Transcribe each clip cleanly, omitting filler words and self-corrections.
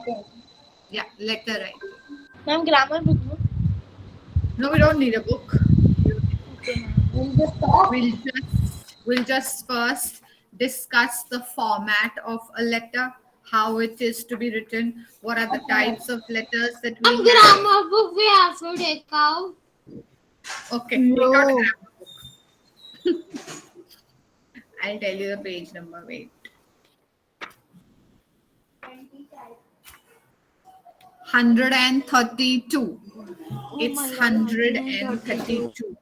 writing. Yeah, letter writing. Ma'am, grammar book. No, we don't need a book. Okay, ma'am. We'll just talk. We'll just first discuss the format of a letter, how it is to be written, what are the types of letters that we have. Grammar book we have to take out. Okay, No. take out a grammar book. I'll tell you the page number. Wait. 132. It's 132.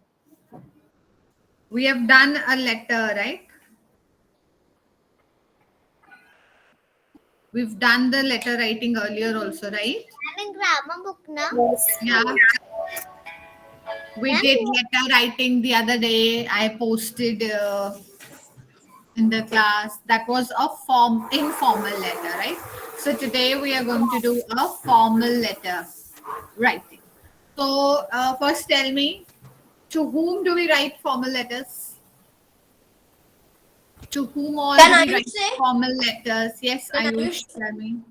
We have done a letter, right? We've done the letter writing earlier also, right? I'm in grammar book now. Yeah. We did letter writing the other day. I posted in the class. That was a informal letter, right? So today we are going to do a formal letter writing. So first tell me, to whom do we write formal letters? To whom all do we write formal letters? Yes, Ayush, tell me.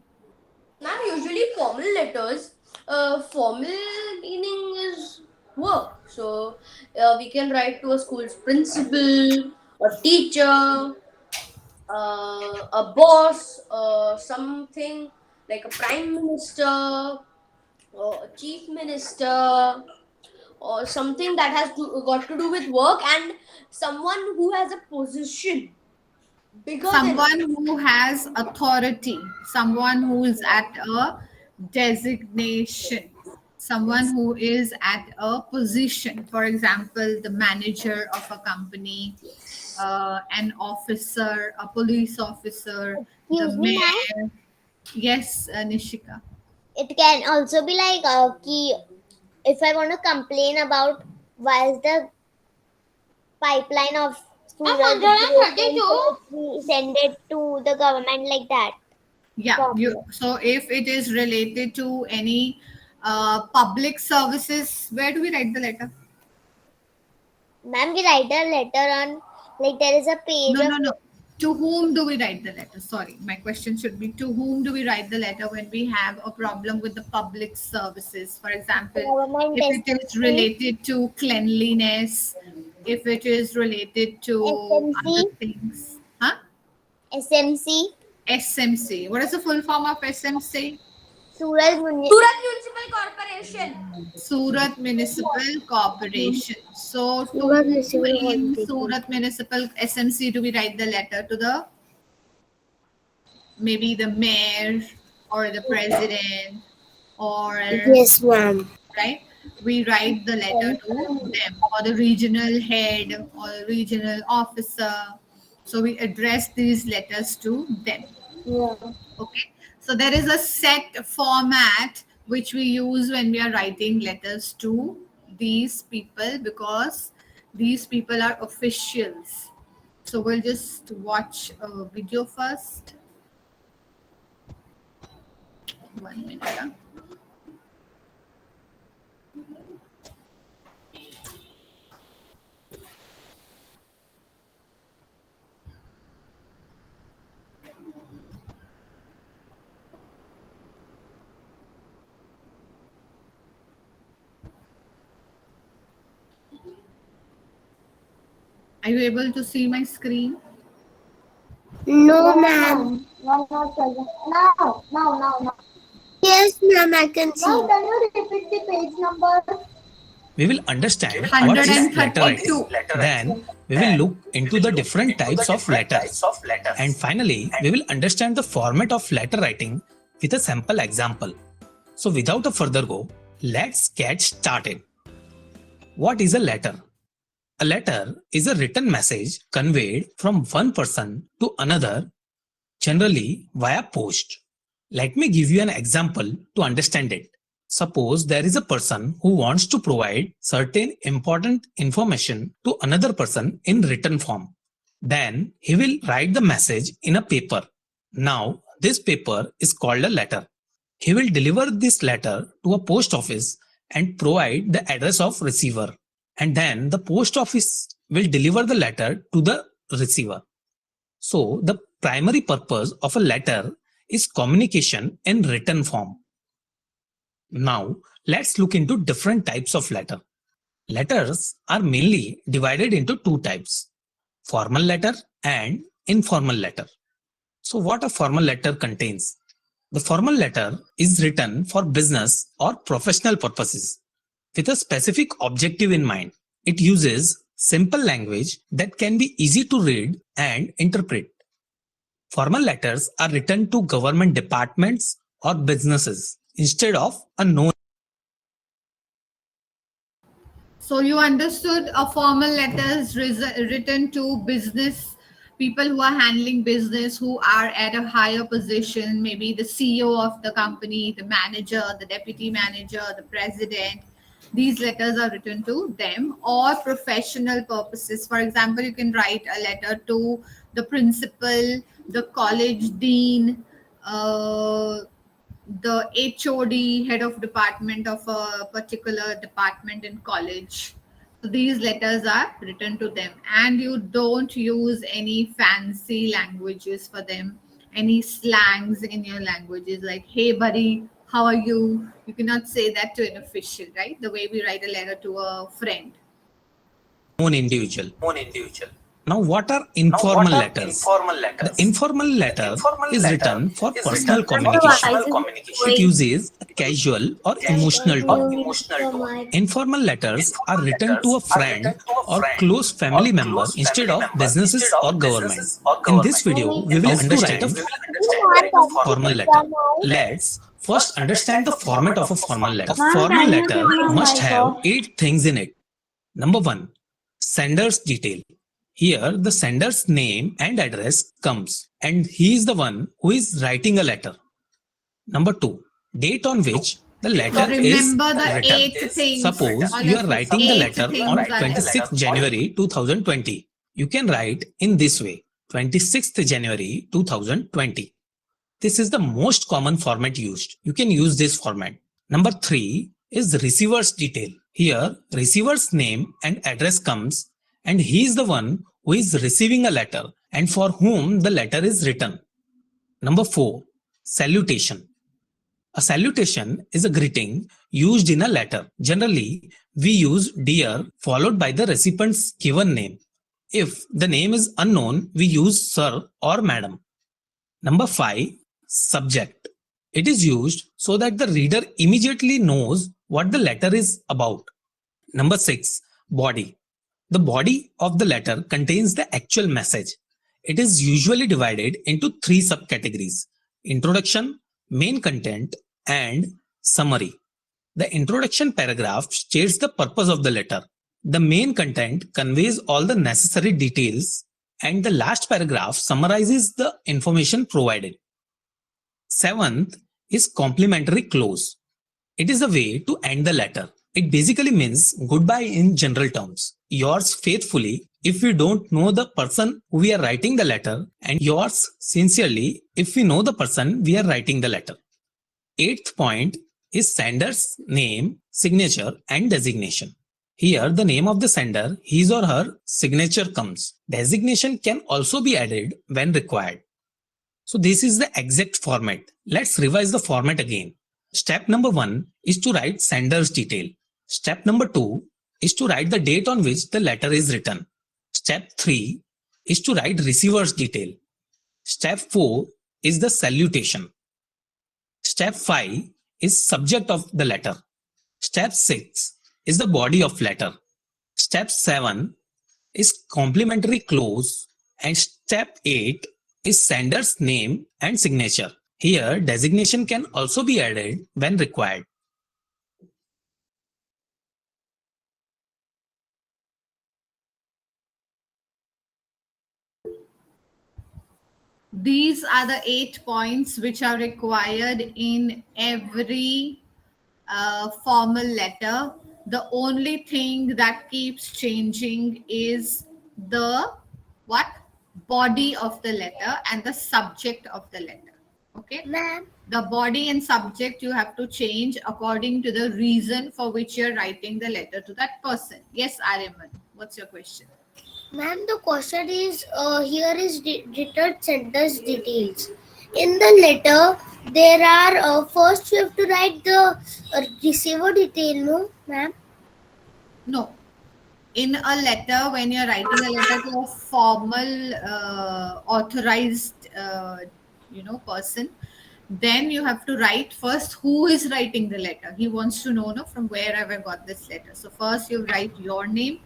Ma'am, usually formal letters, formal meaning is work. So we can write to a school's principal, a teacher, a boss, something like a prime minister, or a chief minister, or something that has got to do with work, and someone who has a position bigger Someone who has authority, someone who is at a designation, someone who is at a position. For example, the manager of a company, an officer, a police officer, Excuse the me, mayor. Yes, Nishika. It can also be like if I want to complain about why is the pipeline of Surat we send it to the government like that. Yeah, so if it is related to any public services, where do we write the letter? Ma'am, we write a letter on, like there is a page No. To whom do we write the letter? Sorry, my question should be, to whom do we write the letter when we have a problem with the public services? For example, if it is related to cleanliness, if it is related to other things. Huh? SMC. SMC. What is the full form of SMC? Surat Municipal Corporation. Surat Municipal Corporation. So to Surat Municipal SMC do we write the letter? To the maybe the mayor or the president or yes, ma'am. Right? We write the letter to them or the regional head or the regional officer. So we address these letters to them. Yeah. Okay. So there is a set format which we use when we are writing letters to these people because these people are officials. So we'll just watch a video first. 1 minute. Huh? Are you able to see my screen? No, ma'am. No. Yes, ma'am, I can see. Now, can you repeat the page number? We will understand what is letter writing. Then we will look into the different types of letters. And finally, we will understand the format of letter writing with a sample example. So without a further go, let's get started. What is a letter? A letter is a written message conveyed from one person to another, generally via post. Let me give you an example to understand it. Suppose there is a person who wants to provide certain important information to another person in written form. Then he will write the message in a paper. Now this paper is called a letter. He will deliver this letter to a post office and provide the address of receiver. And then the post office will deliver the letter to the receiver. So the primary purpose of a letter is communication in written form. Now, let's look into different types of letter. Letters are mainly divided into two types, formal letter and informal letter. So what a formal letter contains? The formal letter is written for business or professional purposes with a specific objective in mind. It uses simple language that can be easy to read and interpret. Formal letters are written to government departments or businesses instead of a known. So you understood a formal letter is written to business people who are handling business, who are at a higher position, maybe the CEO of the company, the manager, the deputy manager, the president. These letters are written to them, or professional purposes. For example, you can write a letter to the principal, the college dean, the HOD, head of department of a particular department in college. So these letters are written to them, and you don't use any fancy languages for them, any slangs in your languages like, hey buddy, how are you? You cannot say that to an official, right? The way we write a letter to a friend. Known individual. Now, what are informal letters? The informal letter is written for personal communication. It uses a casual or emotional tone. Informal letters are written to a friend or close family member instead of businesses or government. In this video, we will understand a formal letter. Let's first understand the format of a formal letter. A formal letter must have 8 things in it. Number 1, sender's detail. Here, the sender's name and address comes, and he is the one who is writing a letter. Number 2, date on which the letter is Remember the written. 8 things. Suppose you are writing the letter on 26th January 2020. You can write in this way, 26th January 2020. This is the most common format used. You can use this format. Number 3 is receiver's detail. Here, receiver's name and address comes, and he is the one who is receiving a letter and for whom the letter is written. Number 4, salutation. A salutation is a greeting used in a letter. Generally, we use dear followed by the recipient's given name. If the name is unknown, we use sir or madam. Number 5, subject. It is used so that the reader immediately knows what the letter is about. Number 6, body. The body of the letter contains the actual message. It is usually divided into 3 subcategories: introduction, main content, and summary. The introduction paragraph states the purpose of the letter. The main content conveys all the necessary details, and the last paragraph summarizes the information provided. 7th is complimentary close. It is a way to end the letter. It basically means goodbye in general terms. Yours faithfully if we don't know the person who we are writing the letter, and yours sincerely if we know the person we are writing the letter. 8th point is sender's name, signature, and designation. Here, the name of the sender, his or her signature comes. Designation can also be added when required. So this is the exact format. Let's revise the format again. Step number 1 is to write sender's detail. Step number 2 is to write the date on which the letter is written. Step 3 is to write receiver's detail. Step 4 is the salutation. Step 5 is subject of the letter. Step 6 is the body of letter. Step 7 is complimentary close, and step 8 is sender's name and signature. Here, designation can also be added when required. These are the 8 points which are required in every formal letter. The only thing that keeps changing is the body of the letter and the subject of the letter. Okay, Ma'am, the body and subject you have to change according to the reason for which you're writing the letter to that person. Yes, Ariman, what's your question? ma'am, the question is here is written sender's details. In the letter, there are first you have to write the receiver detail, no, ma'am? No. In a letter, when you're writing a letter to a formal authorized person, then you have to write first who is writing the letter. He wants to know, no, from where have I got this letter. So first you write your name,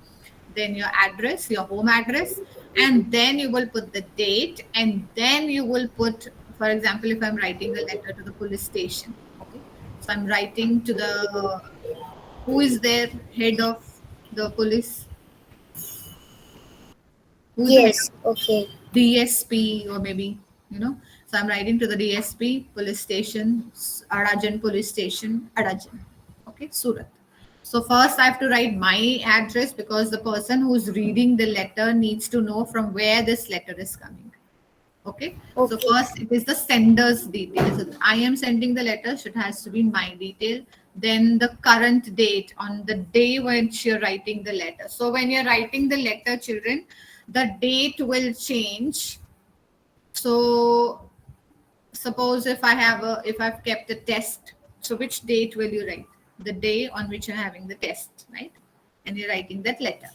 then your address, your home address, and then you will put the date, and then you will put, for example, if I'm writing a letter to the police station, okay, so I'm writing to the, who is their head of the police? Who's the head Yes, okay. DSP, or maybe, so I'm writing to the DSP, police station, Arajan police station, Arajan, okay, Surat. So first I have to write my address, because the person who's reading the letter needs to know from where this letter is coming. Okay. So Okay. first it is the sender's details. So I am sending the letter, so it has to be my detail. Then the current date, on the day when you're writing the letter. So when you're writing the letter, children, the date will change. So suppose if I've kept a test, so which date will you write? The day on which you're having the test, right? And you're writing that letter.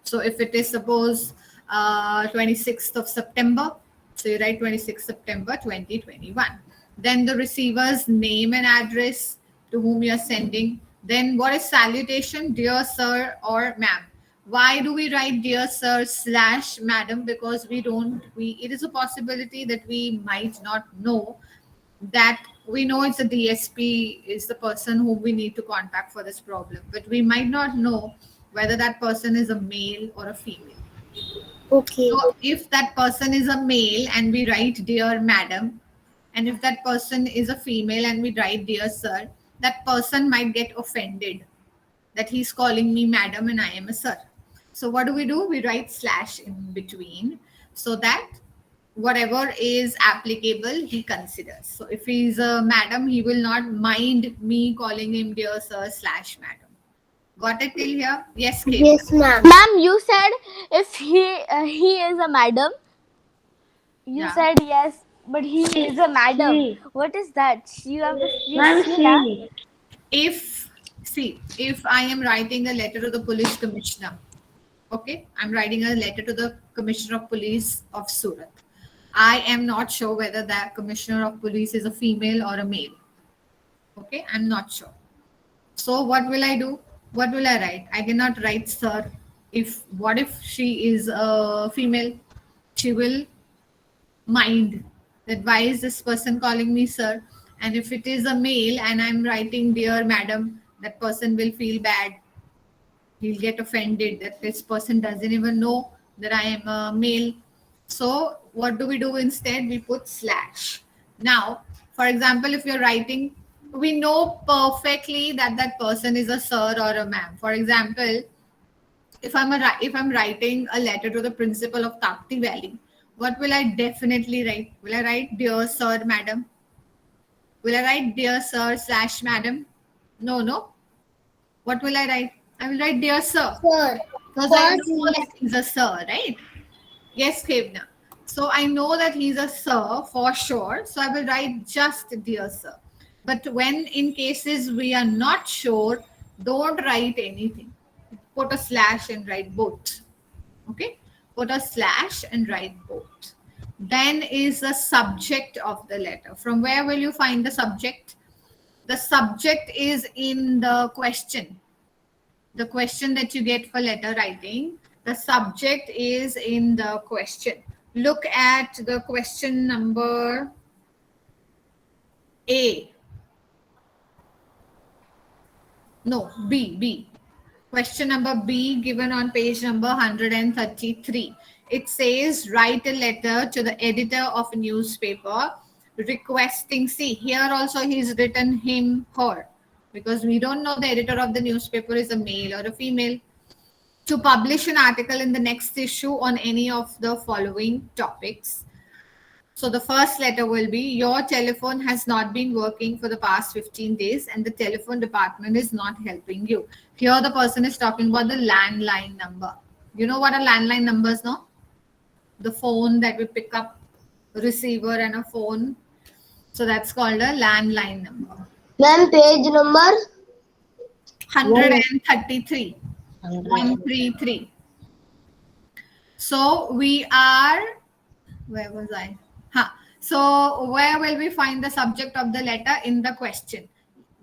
So if it is suppose 26th of September, so you write 26th September 2021. Then the receiver's name and address to whom you're sending. Then what is salutation? Dear sir or ma'am. Why do we write dear sir / madam? Because it is a possibility that we might not know that. We know it's a DSP is the person whom we need to contact for this problem, but we might not know whether that person is a male or a female. Okay. So if that person is a male and we write dear madam, and if that person is a female and we write dear sir, that person might get offended that he's calling me madam and I am a sir. So what do? We write / in between, so that whatever is applicable he considers. So if he's a madam, he will not mind me calling him dear sir / madam. Got it till here? Yes, Kate. Yes, ma'am. Ma'am, you said if he is a madam. You Yeah. said yes, but he is a madam. She. What is that? You have to Ma'am, see that. If I am writing a letter to the police commissioner, okay, I'm writing a letter to the commissioner of police of Surat. I am not sure whether that commissioner of police is a female or a male. Okay, I'm not sure. So what will I do? What will I write? I cannot write sir. What if she is a female? She will mind that why is this person calling me sir? And if it is a male and I'm writing dear madam, that person will feel bad. He'll get offended that this person doesn't even know that I am a male. So what do instead? We put /. Now, for example, if you're writing, we know perfectly that that person is a sir or a ma'am. For example, if I'm writing a letter to the principal of Tapti Valley, what will I definitely write? Will I write dear sir, madam? Will I write dear sir / madam? No. What will I write? I will write dear sir. Sir. Because I know that he's a sir, right? Yes, Kevna. So I know that he's a sir for sure. So I will write just dear sir. But when in cases we are not sure, don't write anything. Put a / and write both. Okay? Put a / and write both. Then is the subject of the letter. From where will you find the subject? The subject is in the question. The question that you get for letter writing, the subject is in the question. Look at the question number A. No, B. Question number B given on page number 133. It says, write a letter to the editor of a newspaper requesting, see, here also he's written him, her, because we don't know the editor of the newspaper is a male or a female, to publish an article in the next issue on any of the following topics. So the first letter will be, your telephone has not been working for the past 15 days and the telephone department is not helping you. Here the person is talking about the landline number. You know what a landline number is, no? The phone that we pick up, receiver and a phone. So that's called a landline number. Ma'am, page number 133. 133. So we are, where was I? Huh. So where will we find the subject of the letter in the question?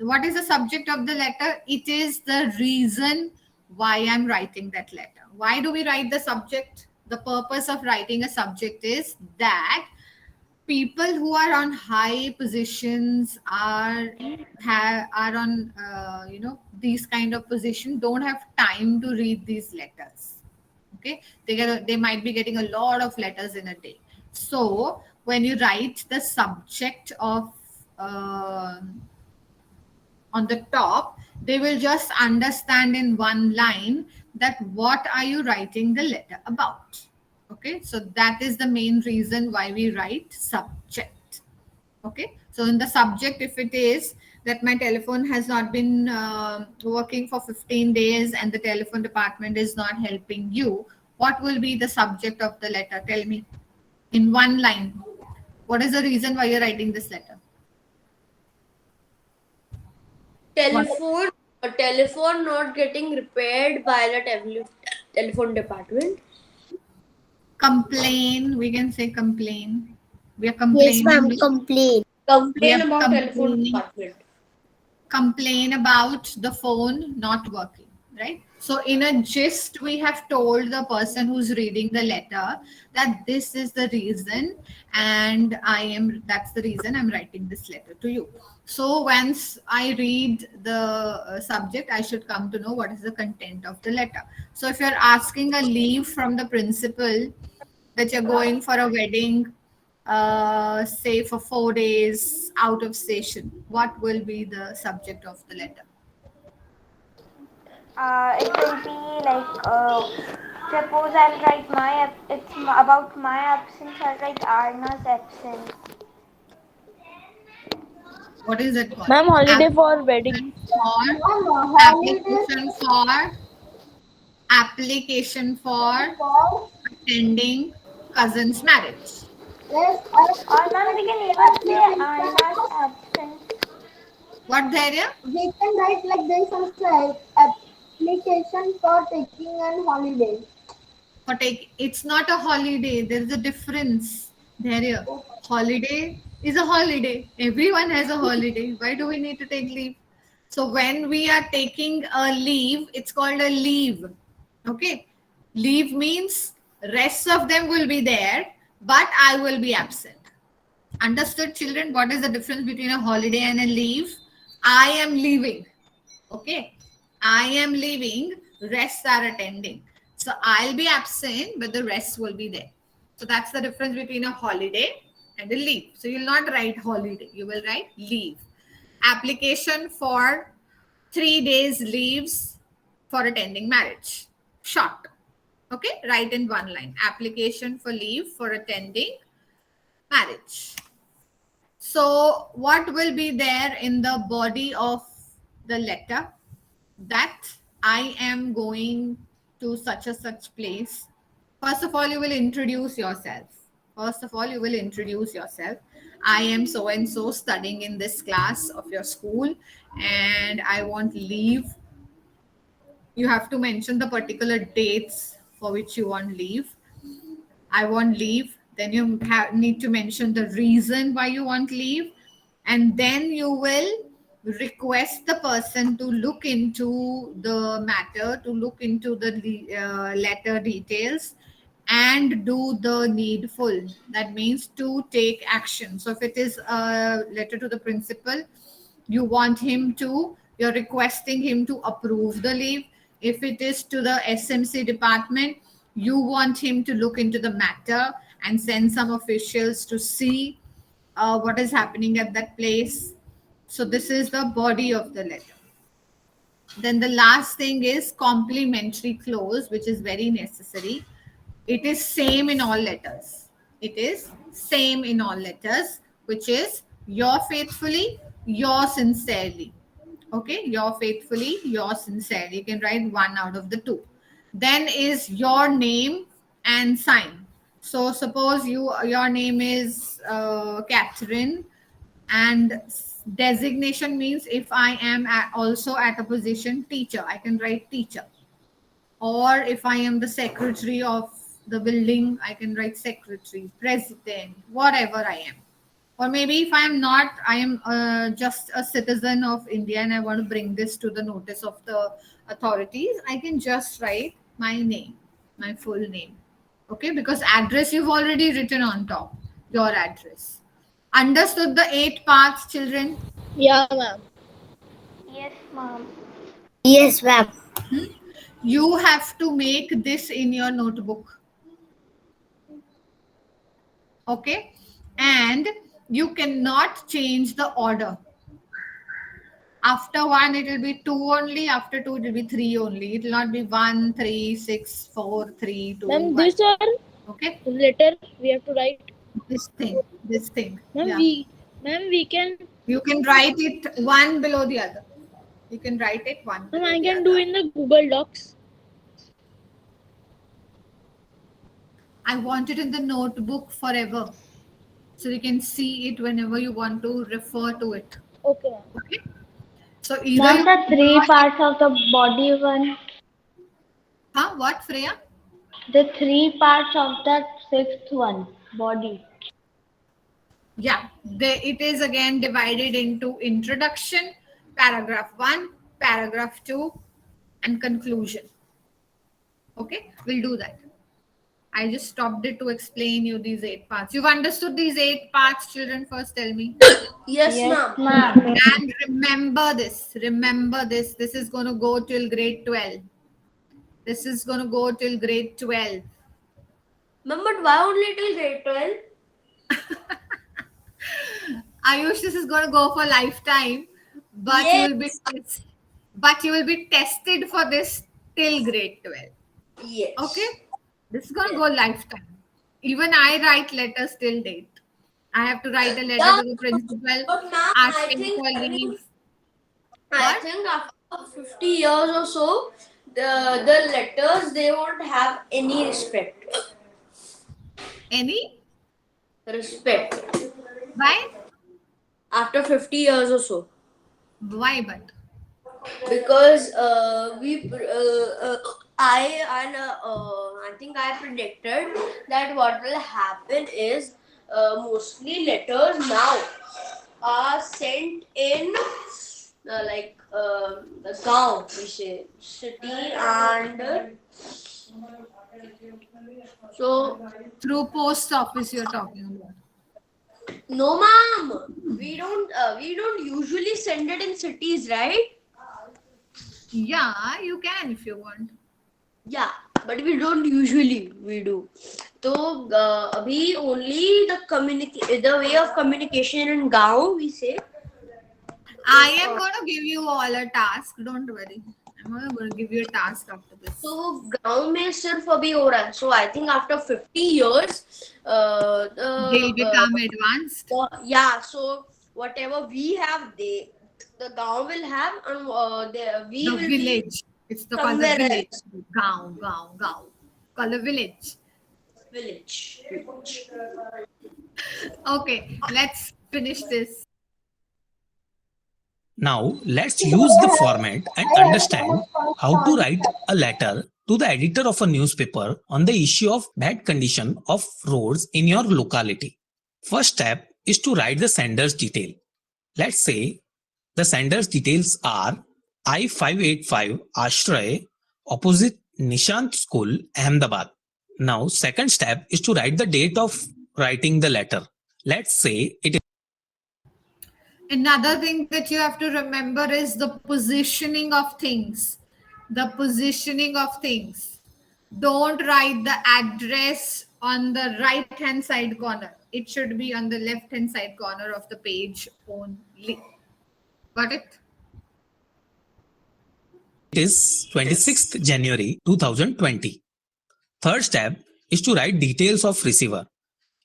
What is the subject of the letter? It is the reason why I'm writing that letter. Why do we write the subject? The purpose of writing a subject is that people who are on high positions are on these kind of position don't have time to read these letters. Okay, they might be getting a lot of letters in a day. So when you write the subject of on the top, they will just understand in one line that what are you writing the letter about. Okay, so that is the main reason why we write subject. Okay, so in the subject, if it is that my telephone has not been working for 15 days and the telephone department is not helping you, what will be the subject of the letter? Tell me in one line. What is the reason why you're writing this letter? Telephone not getting repaired by the telephone department. Complain. We can say complain. We are yes, complaining. ma'am, complain. Complain are about telephone complaining. department. Complain about the phone not working, right? So in a gist, we have told the person who's reading the letter that this is the reason, and that's the reason I'm writing this letter to you. So once I read the subject, I should come to know what is the content of the letter. So if you're asking a leave from the principal that you're going for a wedding, say for 4 days out of station, what will be the subject of the letter? It will be like, suppose I'll write it's about my absence, I'll write Arna's absence. What is it called? Ma'am, holiday for wedding. Application for attending cousin's marriage. Or ma'am, we can even say Arna's absence. What Dharya? We can write like there is also application for taking an holiday. It's not a holiday. There is a difference. Dharya. Holiday is a holiday. Everyone has a holiday. Why do we need to take leave? So when we are taking a leave, it's called a leave. Okay. Leave means rest of them will be there, but I will be absent. Understood, children? What is the difference between a holiday and a leave? I am leaving. Okay. I am leaving. Rest are attending. So I'll be absent, but the rest will be there. So that's the difference between a holiday and a leave. So you'll not write holiday. You will write leave. Application for 3 days leaves for attending marriage. Short. Okay. Write in one line. Application for leave for attending marriage. So what will be there in the body of the letter? That I am going to such a such place. First of all, you will introduce yourself. I am so and so studying in this class of your school and I want leave. You have to mention the particular dates for which you want leave. I want leave. Then you need to mention the reason why you want leave. And then you will request the person to look into the matter, to look into the letter details and do the needful. That means to take action. So if it is a letter to the principal, you're requesting him to approve the leave. If it is to the SMC department, you want him to look into the matter and send some officials to see what is happening at that place. So this is the body of the letter. Then the last thing is complementary clause, which is very necessary. It is same in all letters. Which is your faithfully, your sincerely. Okay, your faithfully, your sincerely. You can write one out of the two. Then is your name and sign. So suppose your name is Catherine And designation means if I am also at a position teacher, I can write teacher. Or if I am the secretary of the building, I can write secretary, president, whatever I am. Or maybe if I am not, I am just a citizen of India and I want to bring this to the notice of the authorities, I can just write my name, my full name. Okay, because address you've already written on top, your address. Understood the 8 parts, children? Yeah, ma'am. Yes, ma'am. Yes, ma'am. You have to make this in your notebook. Okay, and you cannot change the order. After 1 it will be 2 only, after 2 it will be 3 only. It will not be 1 3 6 4 3 2 Ma'am, 1. these are Okay, letter we have to write. this thing. Ma'am, Yeah. we can. You can write it one below the other. You can write it one Ma'am, below I the can other. do in the Google Docs. I want it in the notebook forever, so you can see it whenever you want to refer to it. Okay, ma'am. Okay, so either Ma'am, you the 3 parts of the body one. what, Freya? The 3 parts of that 6th one, body. Yeah, it is again divided into introduction, paragraph 1, paragraph 2, and conclusion. Okay, we'll do that. I just stopped it to explain you these 8 parts. You've understood these 8 parts, children? First, tell me. Yes, Yes, ma'am. ma'am. And remember this. Remember this. This is going to go till grade 12. This is going to go till grade 12. Ma'am, but why only till grade 12? Ayush, this is going to go for lifetime, but you will be tested for this till grade 12. Yes. Okay, this is going to go lifetime. Even I write letters till date. I have to write a letter to the principal But ma'am, I asking think for leave. I think after 50 years or so, the letters, they won't have any respect. Any? Respect. Why? After 50 years or so. Why but? Because I think I predicted that what will happen is mostly letters now are sent in the gaon, we say, city, and so Through post office you're talking about. no, ma'am, we don't usually send it in cities, right? Yeah, you can if you want. Yeah, but we don't usually. We do. So, abhi only the way of communication in gaon, we say. I am going to give you all a task. Don't worry. I'm going to give you a task after this. So, gaon mein sirf abhi ho raha hai. So, I think after 50 years, They'll become advanced. yeah. So, whatever we have, the gaon will have, and we The will be village. It's the color somewhere village. Gaon. Color village. village. Okay, let's finish this. Now let's use the format and understand how to write a letter to the editor of a newspaper on the issue of bad condition of roads in your locality. First step is to write the sender's detail. Let's say the sender's details are I-585 Ashray, opposite Nishant School, Ahmedabad. Now second step is to write the date of writing the letter. Let's say it is Another thing that you have to remember is the positioning of things. The positioning of things. Don't write the address on the right hand side corner. It should be on the left hand side corner of the page only. Got it? is 26th January 2020. Third step is to write details of receiver.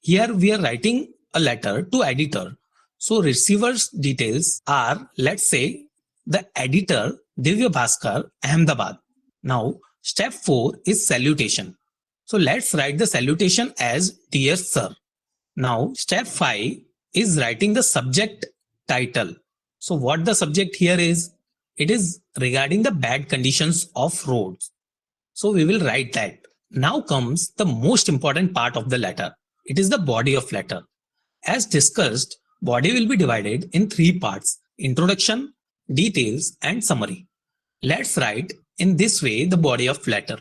Here we are writing a letter to editor. So receiver's details are, let's say, the editor Divya Bhaskar, Ahmedabad. Now step 4 is salutation. So let's write the salutation as Dear Sir. Now step 5 is writing the subject title. So what the subject here is, it is regarding the bad conditions of roads. So we will write that. Now comes the most important part of the letter. It is the body of letter. As discussed, body will be divided in 3 parts: introduction, details, and summary. Let's write in this way the body of letter.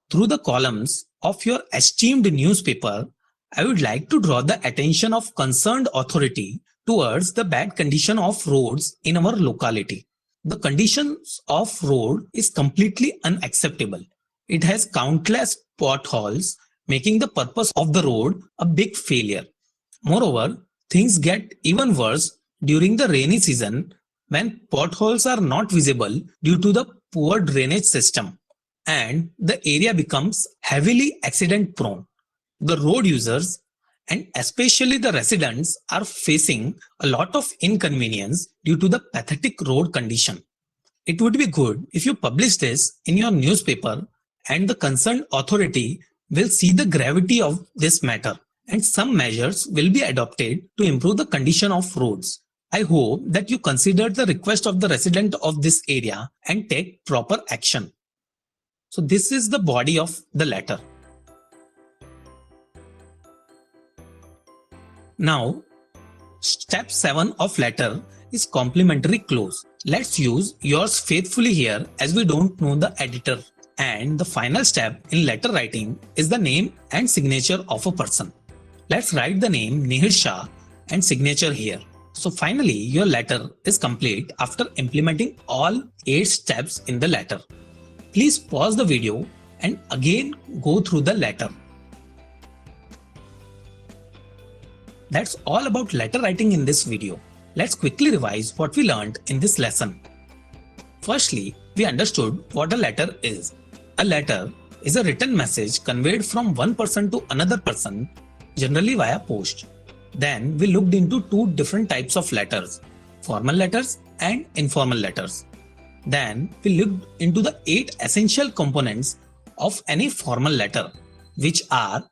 Through the columns of your esteemed newspaper, I would like to draw the attention of concerned authority towards the bad condition of roads in our locality. The conditions of road is completely unacceptable. It has countless potholes, making the purpose of the road a big failure. Moreover, things get even worse during the rainy season when potholes are not visible due to the poor drainage system and the area becomes heavily accident prone. The road users and especially the residents are facing a lot of inconvenience due to the pathetic road condition. It would be good if you publish this in your newspaper and the concerned authority will see the gravity of this matter and some measures will be adopted to improve the condition of roads. I hope that you consider the request of the resident of this area and take proper action. So this is the body of the letter. Now, step 7 of letter is complimentary close. Let's use yours faithfully here as we don't know the editor. And the final step in letter writing is the name and signature of a person. Let's write the name Nihir Shah and signature here. So finally, your letter is complete after implementing all 8 steps in the letter. Please pause the video and again go through the letter. That's all about letter writing in this video. Let's quickly revise what we learned in this lesson. Firstly, we understood what a letter is. A letter is a written message conveyed from one person to another person, generally via post. Then we looked into 2 different types of letters, formal letters and informal letters. Then we looked into the 8 essential components of any formal letter, which are: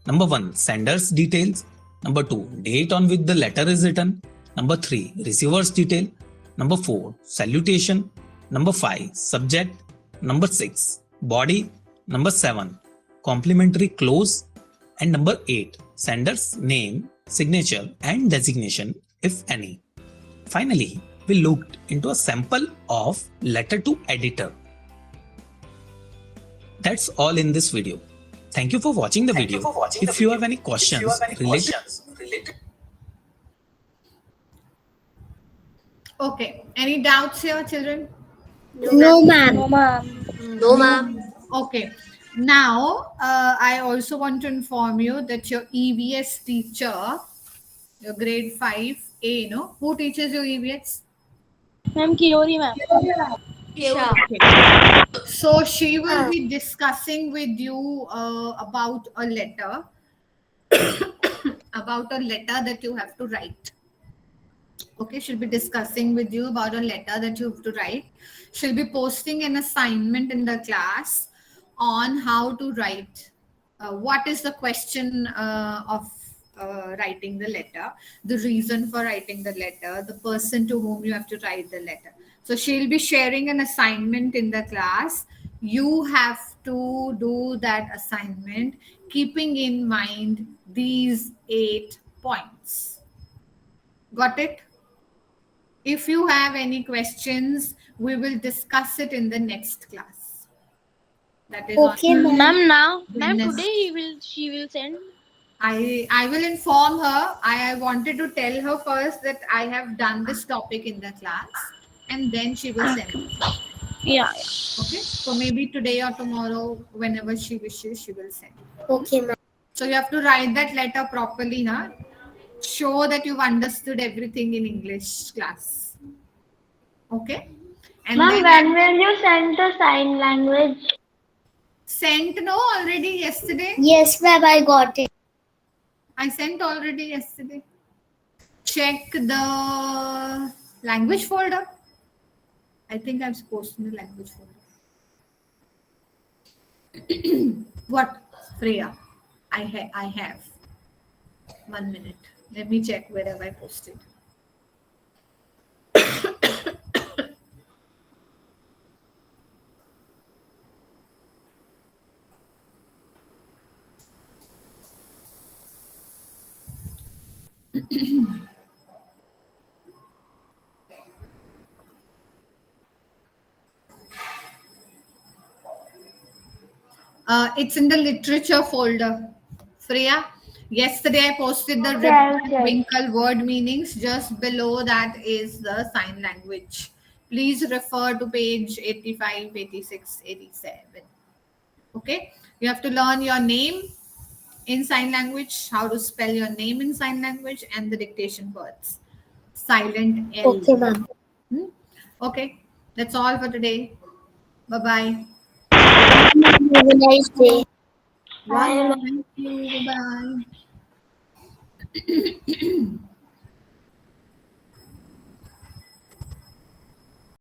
number 1, sender's details; number 2, date on which the letter is written; number 3, receiver's detail; number 4, salutation; number 5, subject; number 6, body; number 7, complimentary close; and number 8, sender's name, signature and designation, if any. Finally, we looked into a sample of letter to editor. That's all in this video. Thank you for watching the video. If you have any questions related. Okay. Any doubts here, children? No, ma'am. No, ma'am. No, ma'am. Okay. Now, I also want to inform you that your EVS teacher, your grade 5A, no? Who teaches your EVS? Ma'am, Kiori, ma'am. So she will be discussing with you about a letter, about a letter that you have to write. Okay, she'll be discussing with you about a letter that you have to write. She'll be posting an assignment in the class on how to write. What is the question of writing the letter, the reason for writing the letter, the person to whom you have to write the letter. So she'll be sharing an assignment in the class. You have to do that assignment keeping in mind these 8 points. Got it? If you have any questions, we will discuss it in the next class. That is Okay, on Ma'am, Goodness. today she will send. I will inform her. I wanted to tell her first that I have done this topic in the class, and then she will send it. Yeah. Okay. So maybe today or tomorrow, whenever she wishes, she will send it. Okay, ma'am. So you have to write that letter properly, huh? Show that you've understood everything in English class. Okay. And Ma'am, then when will you send the sign language? sent no already yesterday. Yes, ma'am, I got it. I sent already yesterday. Check the language folder. I think I've posted in the language folder. What, Freya? I have. 1 minute. Let me check where have I posted. It's in the literature folder. Freya, yesterday I posted the Okay, I'll Ripple check. Winkle word meanings. Just below that is the sign language. Please refer to page 85, 86, 87. Okay, you have to learn your name in sign language, how to spell your name in sign language, and the dictation words. Silent L. Okay, ma'am. Okay, that's all for today. Bye bye. Have a nice day. Thank you. Bye bye.